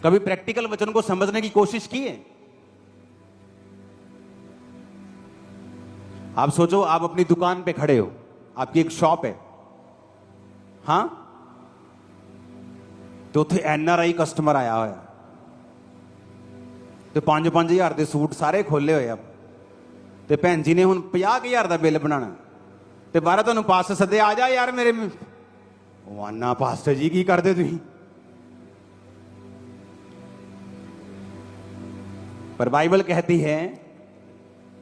कभी प्रैक्टिकल वचन को समझने की कोशिश की है? आप सोचो, आप अपनी दुकान पे खड़े हो, आपकी एक शॉप है, हां, तो उत्थे एनआरआई कस्टमर आया होया, तो 5-5 हज़ार के सूट सारे खोले हुए, अब तो भैन जी ने हुण 50,000 का बिल बनाना, तो बाहर तुहानूं पास सदे, आ जा यार मेरे, वाना पास्टर जी की करदे तुसीं? पर बाइबल कहती है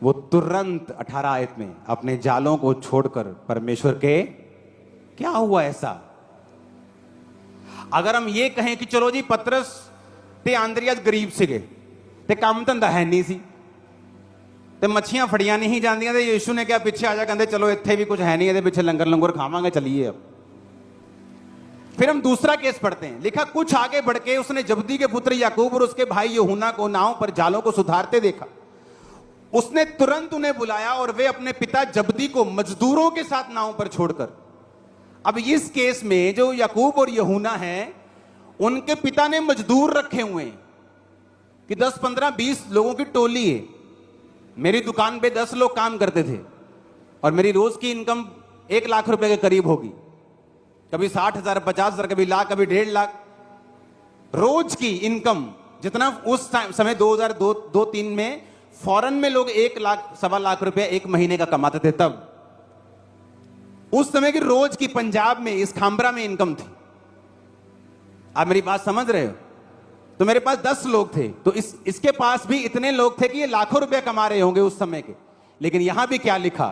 वो तुरंत 18 आयत में अपने जालों को छोड़कर परमेश्वर के, क्या हुआ ऐसा? अगर हम ये कहें कि चलो जी पतरस ते आंद्रियास गरीब सीगे ते काम धंधा है नहीं सी ते मच्छियां फड़ियां नहीं जांदियां ते यीशु ने क्या पीछे आ जा, कहते चलो इत्थे भी कुछ है नहीं, ये पीछे लंगर लंगर खावांगे, चलिए। अब फिर हम दूसरा केस पढ़ते हैं, लिखा कुछ आगे बढ़ के उसने जब्दी के पुत्र याकूब और उसके भाई यूहन्ना को नाव पर जालों को सुधारते देखा। उसने तुरंत उन्हें बुलाया और वे अपने पिता जब्दी को मजदूरों के साथ नाव पर छोड़कर, अब इस केस में जो याकूब और यूहन्ना हैं, उनके पिता ने मजदूर रखे हुए हैं कि 10, 15, 20 लोगों की टोली है। मेरी दुकान पे 10 लोग काम करते थे और मेरी रोज की इनकम 1 लाख रुपए के करीब होगी, कभी 60,000, 50,000, कभी लाख, कभी 1.5 लाख रोज की इनकम, जितना उस समय 2002-3 में फॉरेन में लोग 1 लाख, 1.25 लाख रुपया 1 महीने का कमाते थे। तब उस समय की रोज की पंजाब में, इस खाम्बरा में इनकम थी। आप मेरी बात समझ रहे हो? तो मेरे पास 10 लोग थे, तो इसके पास भी इतने लोग थे कि ये लाखों रुपया कमा रहे होंगे उस समय के। लेकिन यहां भी क्या लिखा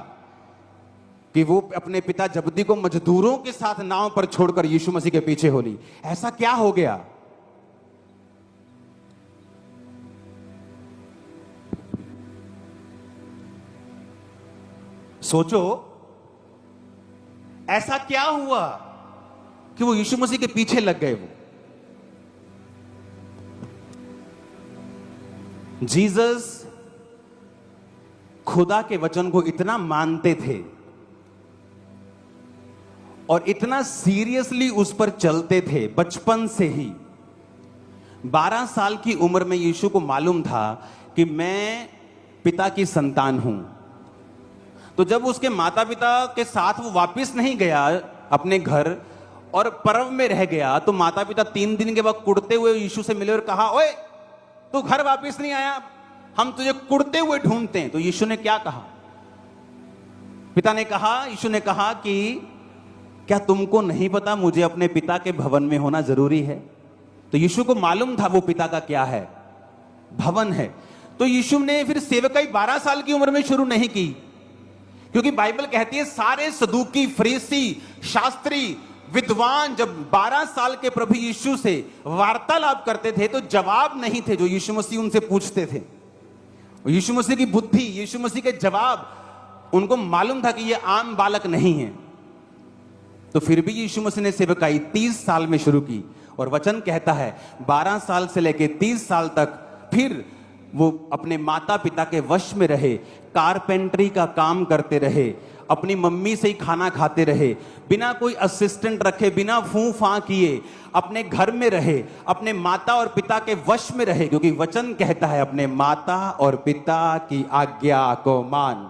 कि वो अपने पिता जब्दी को मजदूरों के साथ नाव पर छोड़कर यीशु मसीह के पीछे हो ली। ऐसा क्या हो गया? सोचो, ऐसा क्या हुआ कि वो यीशु मसीह के पीछे लग गए? वो जीसस खुदा के वचन को इतना मानते थे और इतना सीरियसली उस पर चलते थे बचपन से ही। 12 साल की उम्र में यीशु को मालूम था कि मैं पिता की संतान हूं। तो जब उसके माता पिता के साथ वो वापस नहीं गया अपने घर और पर्व में रह गया, तो माता पिता 3 दिन के बाद कुड़ते हुए यीशु से मिले और कहा, ओए तू घर वापस नहीं आया, हम तुझे कुड़ते हुए ढूंढते हैं। तो यीशु ने क्या कहा? पिता ने कहा, यीशु ने कहा कि क्या तुमको नहीं पता मुझे अपने पिता के भवन में होना जरूरी है? तो यीशु को मालूम था वो पिता का क्या है, भवन है। तो यीशु ने फिर सेवकाई 12 साल की उम्र में शुरू नहीं की, क्योंकि बाइबल कहती है सारे सदूकी, फरीसी, शास्त्री, विद्वान जब 12 साल के प्रभु यीशु से वार्तालाप करते थे तो जवाब नहीं थे जो यीशु मसीह उनसे पूछते थे। यीशु मसीह की बुद्धि, यीशु मसीह के जवाब, उनको मालूम था कि ये आम बालक नहीं है। तो फिर भी यीशु मसीह ने सेवकाई 30 साल में शुरू की और वचन कहता है 12 साल से लेकर 30 साल तक फिर वो अपने माता पिता के वश में रहे, कारपेंटरी का काम करते रहे, अपनी मम्मी से ही खाना खाते रहे, बिना कोई असिस्टेंट रखे, बिना फूं फां किए अपने घर में रहे, अपने माता और पिता के वश में रहे, क्योंकि वचन कहता है अपने माता और पिता की आज्ञा को मान।